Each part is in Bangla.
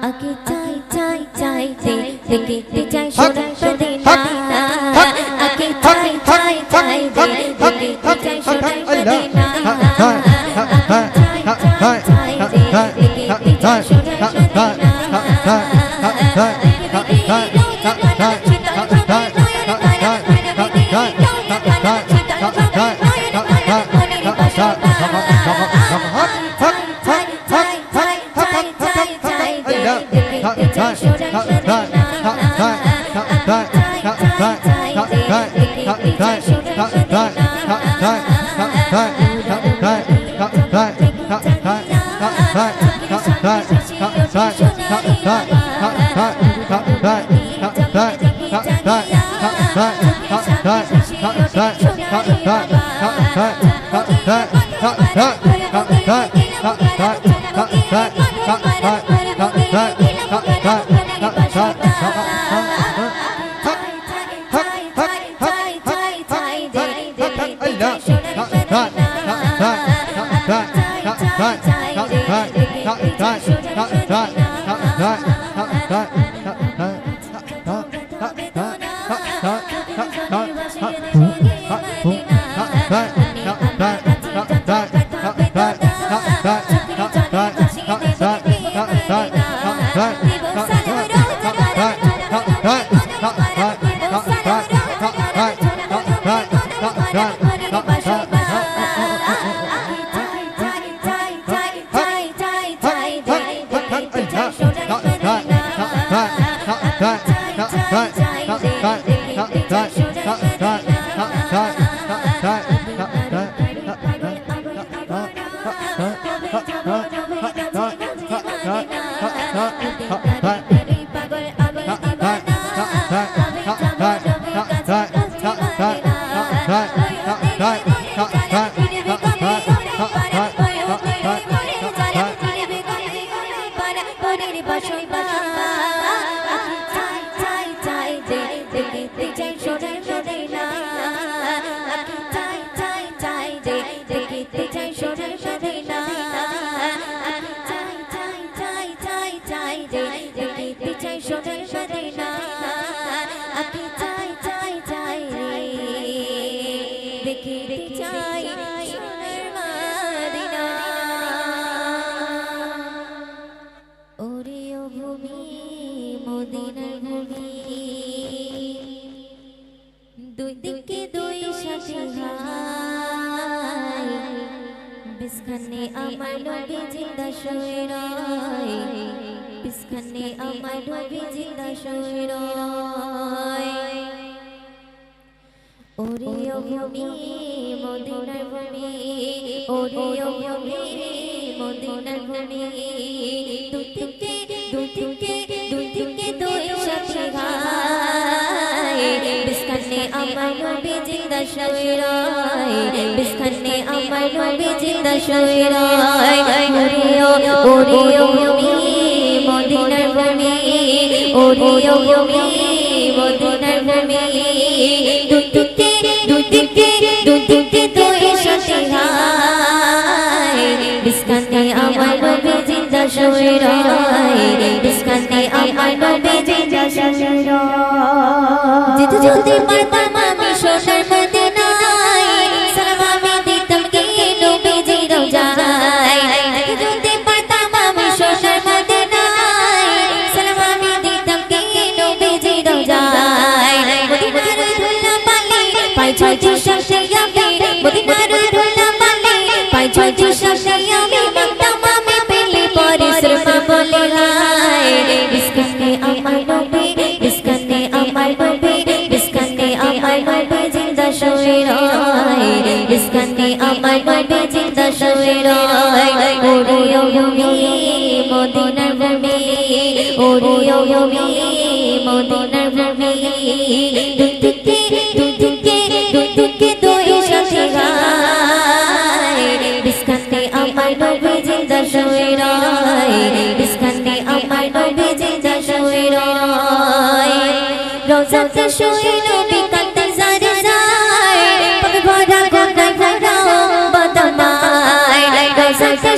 আগে চাই চাই চাই দেখতে চাই সোনার মদিনা আগে চাই চাই চাই দেখতে চাই সোনার মদিনা চাই চাই চাই দেখতে চাই সোনার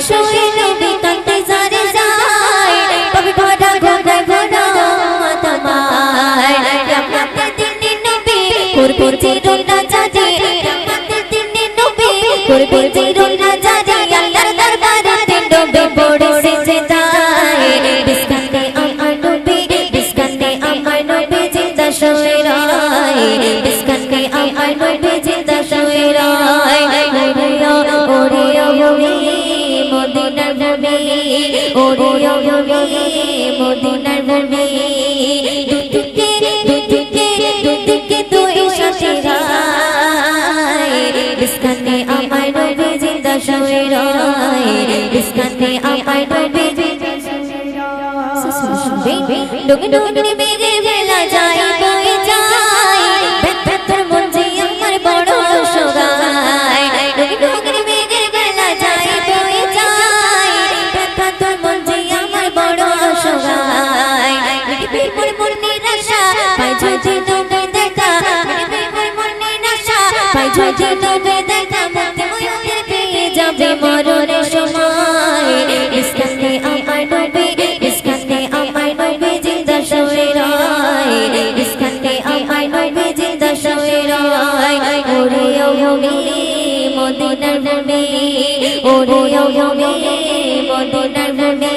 Show you no be নবী জিন্দা শুয়ে রয় ওরে ভূমি মদিনার ভূমি ওরে ভূমি মদিনার ভূমি দুদিকে দুই সাথে রায় বিস্কানে আমার নবী জিন্দা শুয়ে রয় বিস্কানে আমার নবী জিন্দা শুয়ে রয় ডুগি ডুগি মেঘে ভেলা যায় বয়ে যায় বেতর মন যে আমার বড় সোগায় ডুগি ডুগি মেঘে ভেলা যায় বয়ে যায় বেতর মন যে আমার বড় সোগায় বিপি মন নিরাশা পাই যদি তুমি দেখা বিপি মন নিরাশা পাই যদি তুমি দেখা মতে মনে পেয়ে যাবে মরণের সময় বিস্কানে আমার নবী বিস্কানে আমার নবী জিন্দা শুয়ে রয় বিস্কানে আমার নবী জিন্দা শুয়ে রয় ওরে ভূমি মদিনার ভূমি ওরে ভূমি মদিনার ভূমি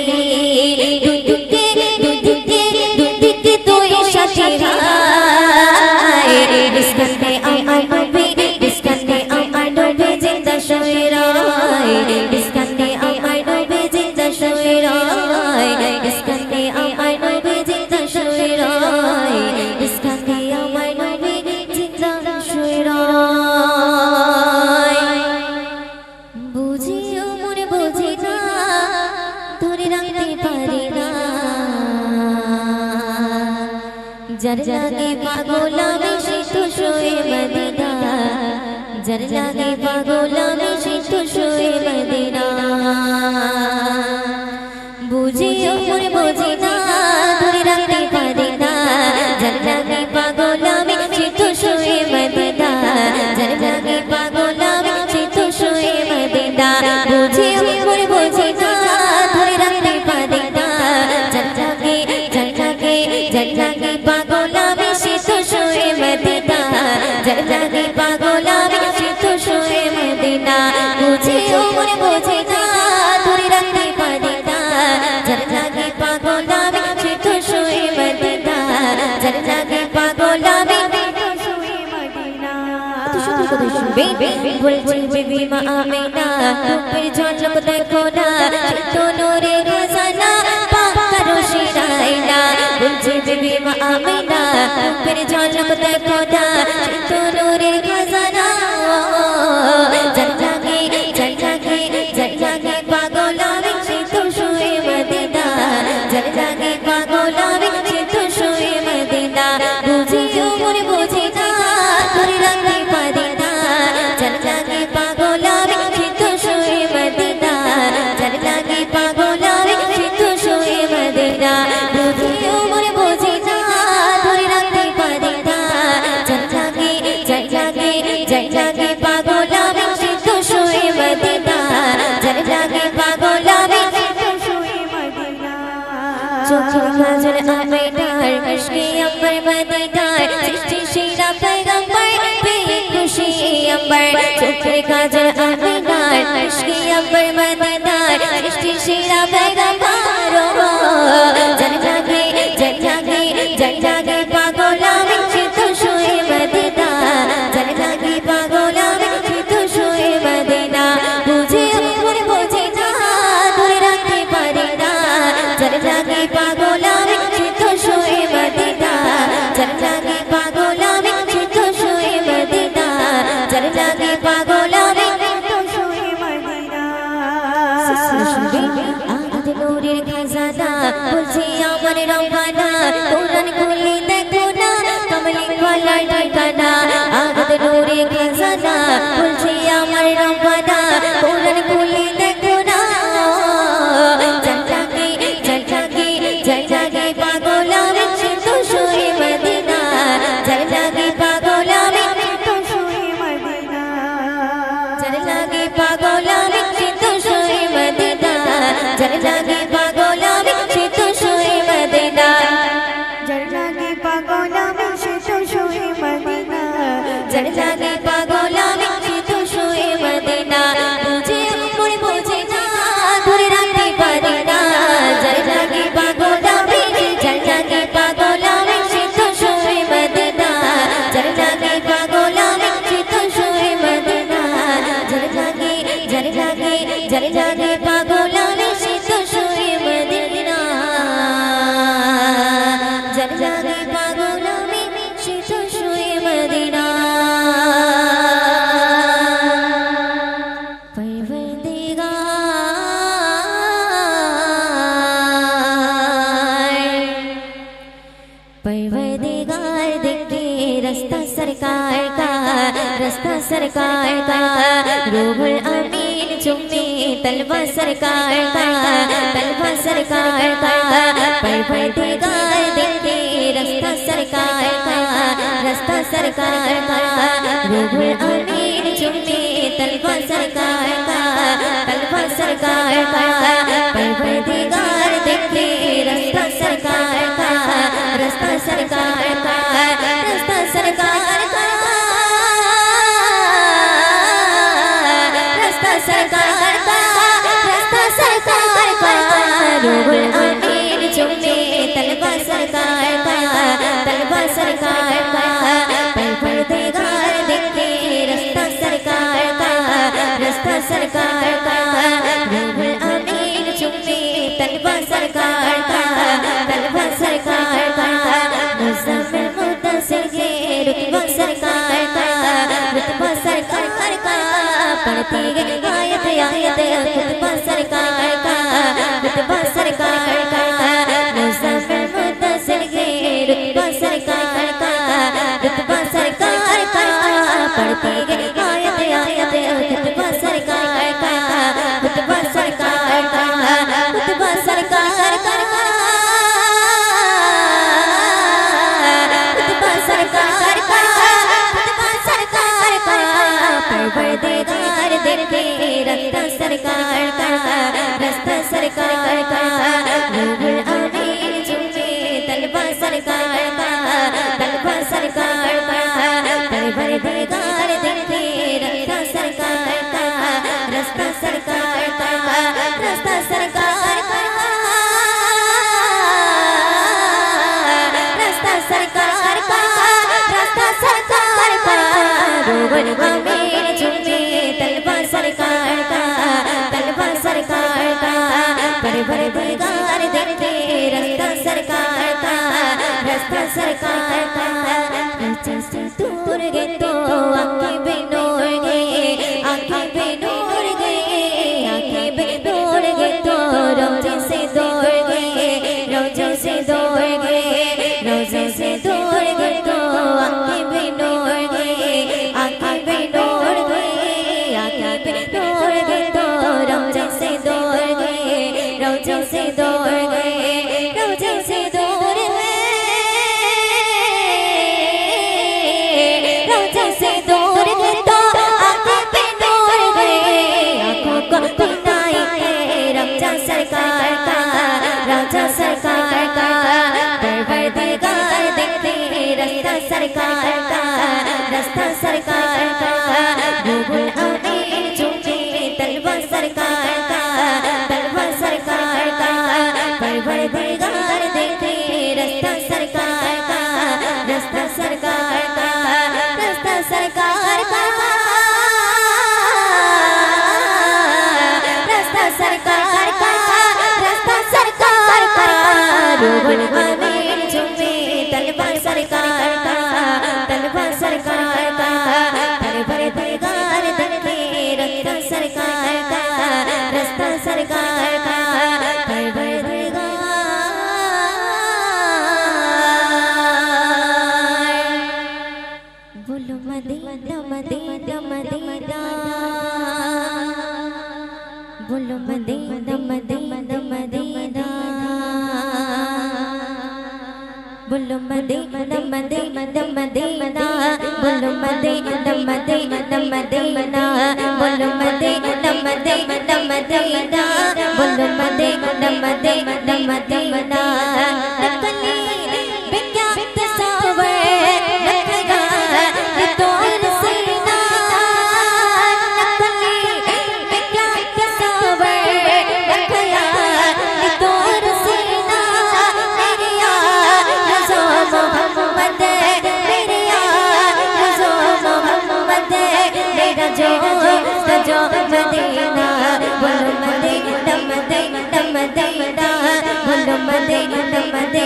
দুদিকে দুই সাথে রায় বিস্কানে আমার নবী বিস্কানে আমার নবী জিন্দা শুয়ে রয় বিস্কানে আমার নবী জিন্দা শুয়ে রয় বিস্কানে আমার নবী জিন্দা শুয়ে রয় বিস্কানে আমার নবী জিন্দা শুয়ে রয় বুঝিও মনে বুঝি না ধরে রাখতে পারি না যার লাগে পাগল আমি সে তো শুয়ে মদিনা যার লাগে পাগল আমি সে তো শুয়ে মদিনা বুঝিও মনে বুঝি না ধরে রাখতে পারি না যার লাগে পাগল আমি সে তো শুয়ে মদিনা যার লাগে পাগল আমি সে তো শুয়ে মদিনা বুঝিও মনে বুঝি না ধরে রাখতে পারি না যার লাগে পাগল আমি সে তো শুয়ে মদিনা যার লাগে পাগল আমি সে তো শুয়ে মদিনা বুঝিও মনে বুঝি না ধরে রাখতে পারি না যার লাগে পাগল আমি সে তো শুয়ে মদিনা যার লাগে পাগল আমি শুয়ে মদিনা তো শুধু কথা শুনবে বলছি বিবি মা আমিনা রূপের ঝলক দেখো না চিত্ত নূরে খজানা পাকার শিরাইনা বলছি বিবি মা আমিনা রূপের ঝলক দেখো না চিত্ত নূরে খজানা যার লাগে পাগল আমি সে তো শুয়ে মদিনা যার লাগে পাগল আমি সে তো শুয়ে মদিনা বুঝিও মনে বুঝি না ধরে রাখতে পারি না যার লাগে পাগল আমি সে তো শুয়ে মদিনা যার লাগে পাগল আমি সে তো শুয়ে মদিনা বুঝিও মনে বুঝি না ধরে রাখতে পারি না যার লাগে পাগল আমি সে তো শুয়ে মদিনা যার লাগে পাগল আমি সে তো শুয়ে মদিনা চোখের কাজল আমিনার খুশকি আম্বার মদিনার সৃষ্টি সেরা পয়গম্বর পেয়ে খুশি আম্বার চোখের কাজল আমিনার খুশকি আম্বার মদিনার সৃষ্টি সেরা পয়গম্বর যার লাগে পাগল আমি সে তো শুয়ে মদিনা যার লাগে পাগল আমি সে তো শুয়ে মদিনা বুঝিও মনে বুঝি না ধরে রাখতে পারি না যার লাগে পাগল আমি সে তো শুয়ে মদিনা যার লাগে পাগল আমি সে তো শুয়ে মদিনা যার লাগে পাগল আমি সে তো শুয়ে মদিনা আদ নূরের খাজানা বলছি আমার রব্বানা কোরআন খুলে দেখো না কমলি গলার ঠিকানা আদ নূরের খাজানা বলছি আমার রব্বানা কোরআন খুলে দেখো না যার লাগে পাগল আমি সে তো শুয়ে মদিনা যার লাগে পাগল আমি সে তো শুয়ে মদিনা যার লাগে পাগল আমি সে তো শুয়ে মদিনা যার লাগে পাগল আমি সে তো শুয়ে মদিনা যার লাগে পাগল আমি সে তো শুয়ে মদিনা যার লাগে পাগল আমি সে তো শুয়ে মদিনা বুঝে জাগে পাগল আমি শীত শুয়ে মদিনা परवरदिगार देखे रास्ता सरकार का रूहुल अमीन चुम्मे तलवा सरकार का परवरदिगार देखे रास्ता सरकार का रूहुल अमीन चुम्मे तलवा सरकार का परवरदिगार देखे रास्ता सरकार का रास्ता सरकार का रूहुल अमीन चुम्मे तलवा सरकार का परवरदिगार देखे रास्ता सरकार का रूहुल अमीन चुम्मे तलवा सरकार का मुज़म्मिल मुद्दस्सिर के रुतबा सरकार का पढ़ती गई आयत खुतबा सरकार का मुज़म्मिल मुद्दस्सिर के रुतबा सरकार का पढ़ती गई आयत खुतबा सरकार का परवरदिगार देखे रास्ता सरकार का रूहुल अमीन चुम्मे तलवा सरकार का परवरदिगार देखे रास्ता सरकार का रास्ता सरकार का रूहुल अमीन चुम्मे तलवा सरकार का परवरदिगार देखे रास्ता सरकार का जैसे दूर गए तो आँखें बेनूर गए तो रोज़े से दूर गए तो आँखें बेनूर गए तो रोज़े से दूर गए तो आँखें बेनूर गए आँखों को कुनाई है रौज़ा सरकार का परवरदिगार देखे रास्ता सरकार का रूहुल अमीन चुम्मे तलवा सरकार का परवरदिगार देखे रास्ता सरकार का रूहुल अमीन चुम्मे तलवा सरकार का परवरदिगार देखे रास्ता सरकार का बोलो मदीना मदीना मदीना बोलो मदीना मदीना मदीना बोलो मदीना मदीना मदीना बोलो मदीना मदीना मदीना बोलो मदीना मदीना मदीना बोलो मदीना मदीना मदीना नकली बिक्या तस्वर नखगा ये तोर सीना नकली बिक्या तस्वर नखगा ये तोर सीना मेरी यार रज़ो मोहम्मद मेरी यार रज़ो मोहम्मद मेरा जो सजो मदीना बोलो मदीना मदीना मदीना बोलो मदीना मदीना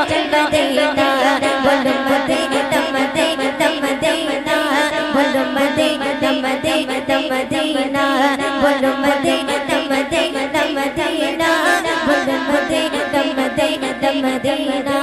মদিনা বলো মদিনা মদিনা মদিনা বলো মদিনা মদিনা মদিনা বলো মদিনা মদিনা মদিনা বলো মদিনা মদিনা মদিনা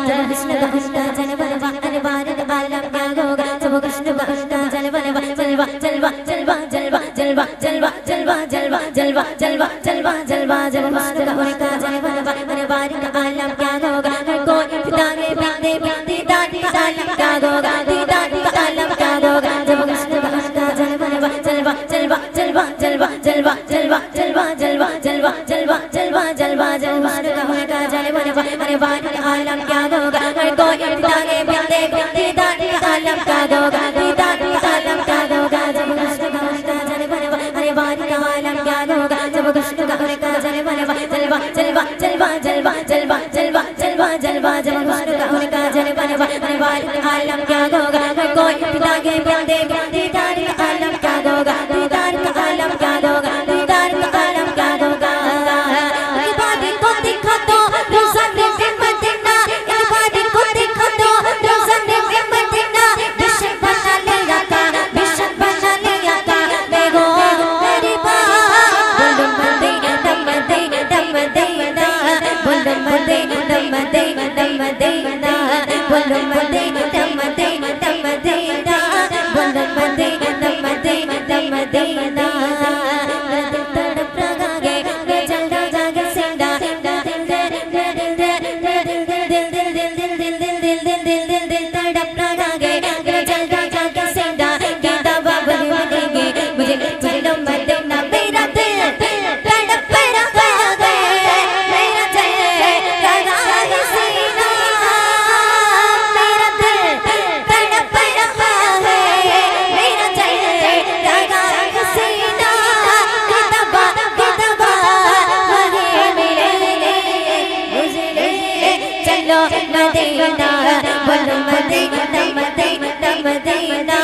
जब कृष्ण का जलवा अरे बारिक आलम क्या होगा जब कृष्ण का जलवा जलवा जलवा जलवा जलवा जलवा जलवा जलवा जलवा जलवा जलवा जलवा जलवा जब कृष्ण का जलवा अरे बारिक आलम क्या होगा कोई पितागे प्यादे प्यादे दादी का आलम क्या होगा दादी का आलम क्या होगा जब कृष्ण का जलवा जलवा जलवा जलवा जलवा जलवा जलवा जलवा जलवा जलवा जलवा जलवा जलवा जब कृष्ण का जलवा अरे बारिक आलम क्या होगा कोई पितागे प्यादे प्यादे दादी का आलम क्या होगा दादी का आलम क्या होगा जब कृष्ण का जलवा अरे बारिक आलम क्या होगा जब कृष्ण का जलवा जलवा जलवा जलवा जलवा जलवा जलवा जलवा जलवा जब कृष्ण का जलवा अरे बारिक आलम क्या होगा कोई पितागे प्यादे प्यादे दादी का आलम क्या होगा दादी का आलम क्या होगा दादी का आलम क्या होगा इबादी को दिखा दो रोज़न दे मदीना इबादी को दिखा दो रोज़न दे मदीना बिशक बना लिया का बिशक बना लिया का देखो मेरी बात बोलो मदीना मदीना मदीना बोलो मदीना मदीना मदीना बोलो मदीना मदीना मदीना बोलो मदीना मदीना मदीना तड़प रहा है चल जागे सिंदा तड़प रहा है चल जागे सिंदा गीता बाबा बनेगी मुझे चलो मदीना मेरा दिल तड़प रहा है मेरा दिल लगा है सीना मेरा दिल तड़प रहा है मेरा दिल लगा है सीना गीता बाबा वही मिले मुझे चलो मदीना बोलो मदीना मदीना मदीना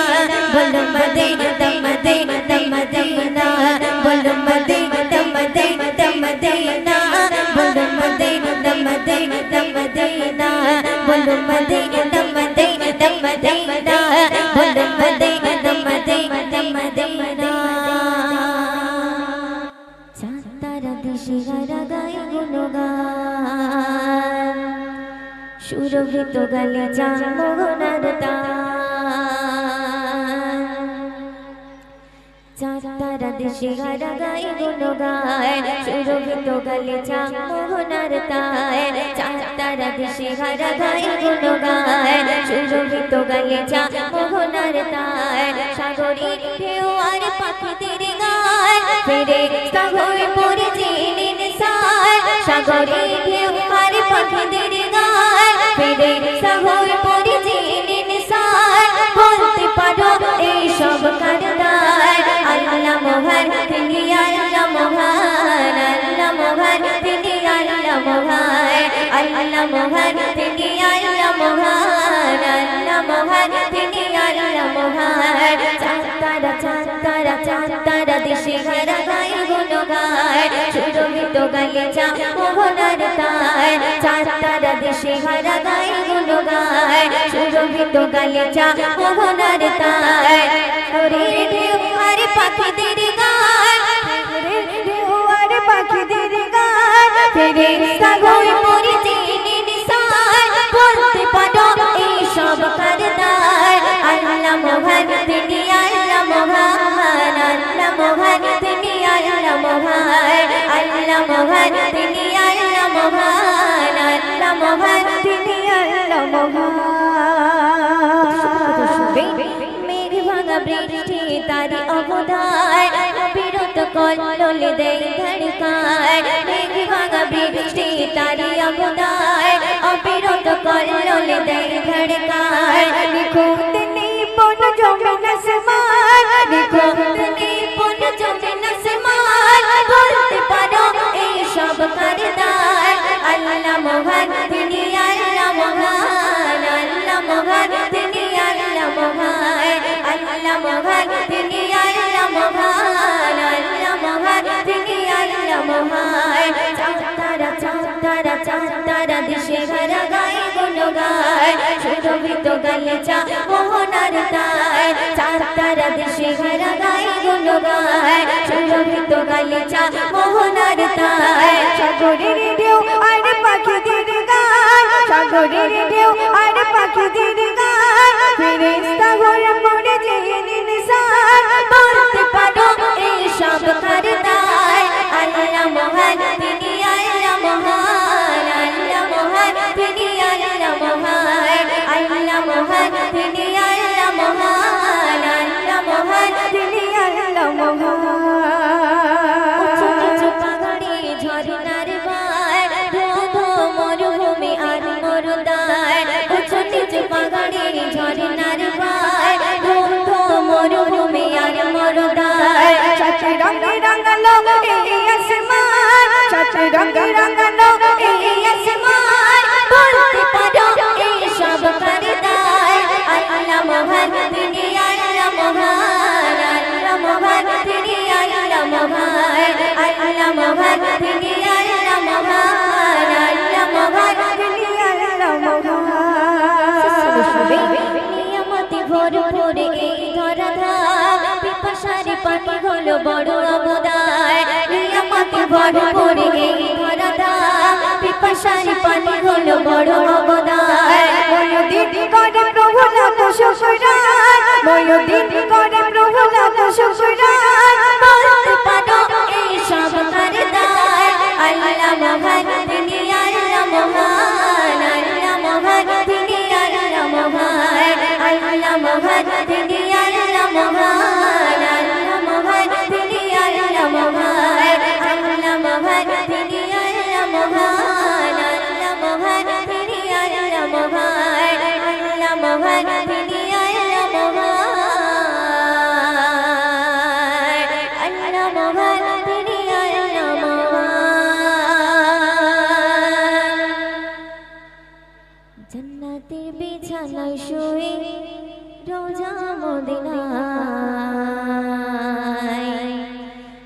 बोलो मदीना मदीना मदीना बोलो मदीना मदीना मदीना बोलो मदीना मदीना मदीना बोलो मदीना मदीना मदीना बोलो मदीना मदीना मदीना चातारा दिशिहारा गाय गुणगान সুরভিত গালে জামনার চাতারা দেশে হারা গাই গুণগান সুরভিত গালে জামনার চাতারা দেশে হারা গাই গুণগান সুরভিত গালে জামনার সাগরী ঢেউ আর পাখিদের গান ফেরে সাগর পরে জিনিন সায় সাগরী ঢেউ আর পাখিদের গান ফেরে সাগর পরে জিনিন সায় বলতে পারো এই সব কারদার আল্লাহ মহান তিনি আল্লাহ মহান আল্লাহ মহান তিনি আল্লাহ মহান আল্লাহ মহান তিনি আল্লাহ মহান আল্লাহ মহান তিনি আল্লাহ মহান চাতারা চাতারা চাতারা দেশে হারা গায় গুণগান সুরভিত গালে মোহনার তার চাতারা দেশে হারা গায় গুণগান সুরভিত গালে মোহনার তার ওরে ঢেউ আর পাখিদের গান ঢেউ আর পাখিদের গান ফেরে সাগর পরে জিনিন সায় বলতে পারো এই সব কারদার আল্লাহ মহান তিনি আল্লাহ মহান আল্লাহ মহান তিনি আল্লাহ মহান আল্লাহ মহান তিনি আল্লাহ মহান আল্লাহ মহান তিনি আল্লাহ মহান মেঘ ভাঙা বৃষ্টি তারি অবদান বিরত কল্লোলে দেয় ধড়কান মেঘ ভাঙা বৃষ্টি তারি অবদান অবিরত কল্লোলে দেয় ধড়কান নিখুঁত নিপুণ জমিন আসমান নিখুঁত নিপুণ জমিন আসমান বলতে পারো এই সব কারদার আল্লাহ মহান তিনি আল্লাহ মহান আল্লাহ মহান তিনি আল্লাহ মহান আল্লাহ মহান তিনি আল্লাহ মহান আল্লাহ মহান তিনি আল্লাহ মহান চাতারা চাতারা চাতারা দেশে হারা সুরভিত গালিচা মোহনার তার চার তারা দেশে ঘেরা গায়ে গুণগায় সুরভিত গালিচা মোহনার তার সাগরের ঢেউ আর পাখিদের গান সাগরের ঢেউ আর পাখিদের গান ফেরেশতা ঘরে পড়ে যেয়ে নিসান বলতে পারো এই সব করদায় আল্লাহ মহান তিনি আল্লাহ মহান আল্লাহ মহান তিনি আল্লাহ মহান আল্লাহ মহান তিনি আল্লাহ মহান আল্লাহ মহান তিনি আল্লাহ মহান পাহাড়ি ঝর্ণার বায় ধো মরুভূমি আর মরুদায় উঁচু নিচু পাহাড়ি ঝর্ণার বায় ধো মরুভূমি আর মরুদায় সাত রঙে রাঙানো এই আসমান সাত রঙে রাঙানো এই আসমান বলতে পারো এই সব করদায় আল্লাহ মহান তিনি আল্লাহ মহান আল্লাহ মহান তিনি আল্লাহ মহান আল্লাহ মহান তিনি আল্লাহ মহান আল্লাহ মহান তিনি আল্লাহ মহান নিয়ামতি ভরপুর এই ধরাধাম পিপাসারে পানি হলো বড় অবদায় নিয়ামতি ভরপুর এই ধরাধাম পিপাসারে পানি হলো বড় অবদায় ময়ূরদিন করে প্রভু লাখ শুকরান ময়ূরদিন করে প্রভু লাখ শুকরান বলতে পারো এই সব করদায় আল্লাহ মহান তিনি আল্লাহ মহান আল্লাহ মহান তিনি আল্লাহ মহান আল্লাহ মহান তিনি আল্লাহ মহান আল্লাহ মহান তিনি আল্লাহ মহান আল্লাহ মহান তিনি আল্লাহ মহান আল্লাহ মহান তিনি আল্লাহ মহান আল্লাহ মহান তিনি আল্লাহ মহান আল্লাহ মহান তিনি আল্লাহ মহান জান্নাতের বিছানায় শুয়ে রোজা মদিনায়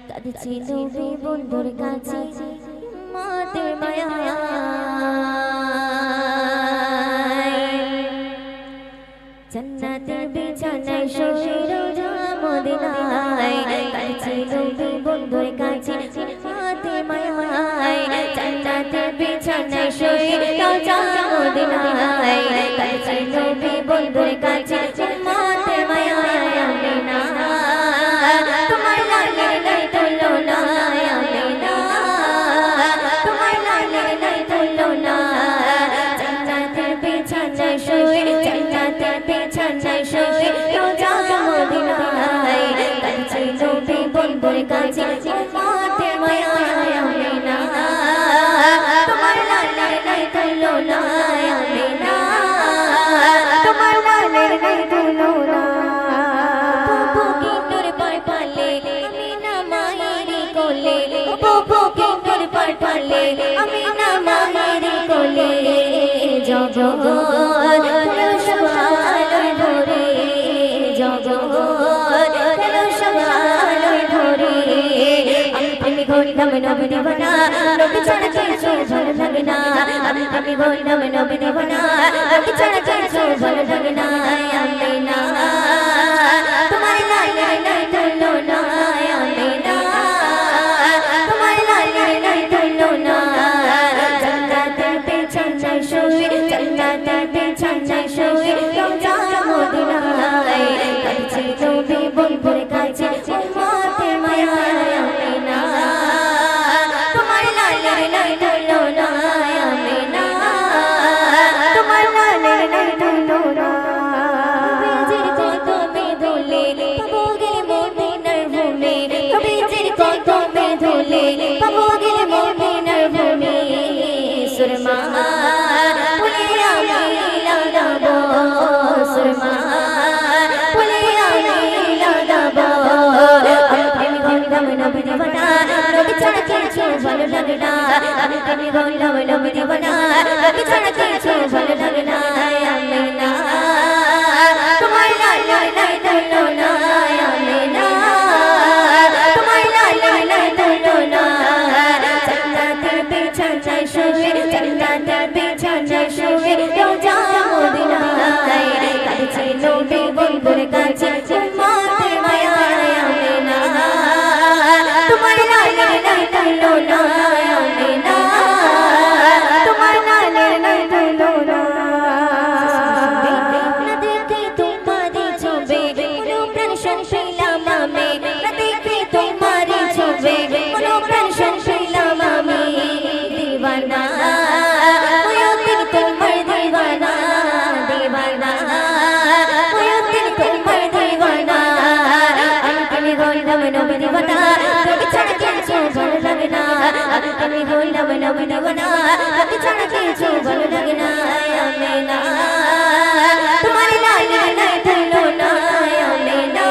কাঁদছে নবী বন্ধুর কাছে মাতে মায়ায় জান্নাতের বিছানায় শুয়ে রোজা মদিনায় কাঁদছে নবী বন্ধুর কাছে মাতে মায়ায় জান্নাতের বিছানায় শুয়ে রোজা মদিনায় কাঁদছে নবী বন্ধুর কাছে মাতে মায়ায় আমিনা তোমার লালের নাই তুলনা আমিনা তোমার লালের নাই তুলনা জান্নাতের বিছানায় শুয়ে জান্নাতের বিছানায় শুয়ে রোজা মদিনায় কাঁদছে নবী বন্ধুর কাছে মাতে মায়ায় আমিনা তোমার লালের নাই তুলনা আমিনা তোমার লালের নাই তুলনা বুকের পার পালে আমিনা মায়ের কোলে বুকের পার পালে আমিনা মায়ের কোলে জগৎ সবাই ভরে জগৎ সবাই ভরে আমি ঘুরলাম নবী দেবনা নবী ছাড়া কিছু ভালো লাগে না আমি ঘুরলাম নবী দেবনা নবী ছাড়া কিছু ভালো লাগে না আমিনা তোমার লালের নাই তুলনা আমিনা তোমার লালের নাই তুলনা জান্নাতের বিছানায় শুয়ে জান্নাতের বিছানায় শুয়ে রোজা মদিনায় কাঁদছে নবী বন্ধুর কাছে মাতে মায়ায় আমিনা তোমার লালের নাই তুলনা আমিনা তোমার লালের নাই তুলনা বীজের কদমে ধুলে পাবো গেলে মদিনার ভূমি বীজের কদমে ধুলে পাবো গেলে মদিনার ভূমি সুরমা ফুলে আমি লাগাবো সুরমা ফুলে আমি লাগাবো আমি ঘুরলাম নবী দেবনা নবী ছাড়া কিছু ভালো লাগে না আমি ঘুরলাম নবী দেবনা নবী ছাড়া কিছু ভালো লাগে না আমিনা তোমার লালের নাই তুলনা আমিনা তোমার লালের নাই তুলনা জান্নাতের বিছানায় শুয়ে জান্নাতের বিছানায় শুয়ে রোজা মদিনায় না তোকে ছাড়া কিছু ভালো লাগে না আমিনা তোমার লালের নাই তুলনা আমিনা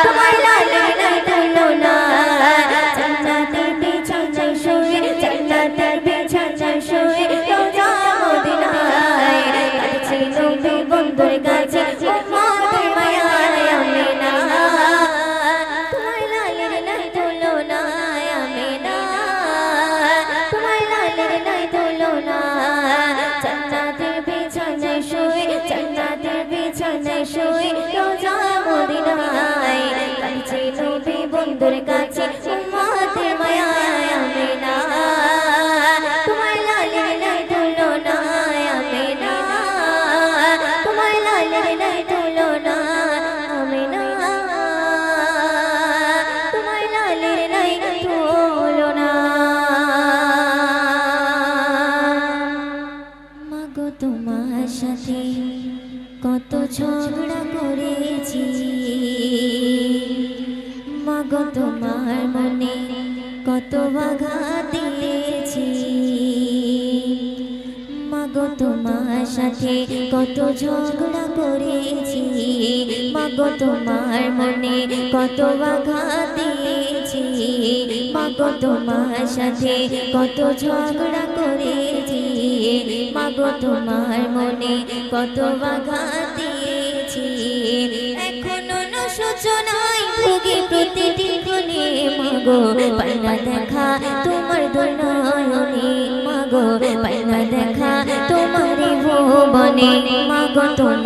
তোমার লালের নাই তুলনা জান্নাতের বিছানায় শুয়ে জান্নাতের বিছানায় শুয়ে রোজা মদিনায় কাছে নবী বন্ধুর কাছে উম্মতের মায়ায় আমিনা তোমার লালের নাই তুলনা আমিনা তোমার লালের নাই তুলনা জান্নাতের বিছানায় শুয়ে জান্নাতের বিছানায় শুয়ে রোজা মদিনায় কাছে নবী বন্ধুর কাছে উম্মতের মায়ায় আমিনা তোমার লালের নাই তুলনা আমিনা তোমার লালের নাই তুলনা আমিনা তোমার লালের নাই তুলনা মাগো তোমার সাথে কত ঝগড়া করেছি মাগো তোমার মনে কত আঘাত দিয়েছি মাগো তোমার সাথে কত ঝগড়া করেছি মাগো তোমার মনে কত আঘাত দিয়েছি মাগো তোমার সাথে কত ঝগড়া করেছি মাগো তোমার মনে কত আঘাত দিয়েছি এখনো না সূচনায় ভুগি প্রতিদিন গুণে মাগো পাইনা দেখা তোমার দুনয়নে মাগো পাইনা দেখা তোমার ভুবনে মাগো তোমার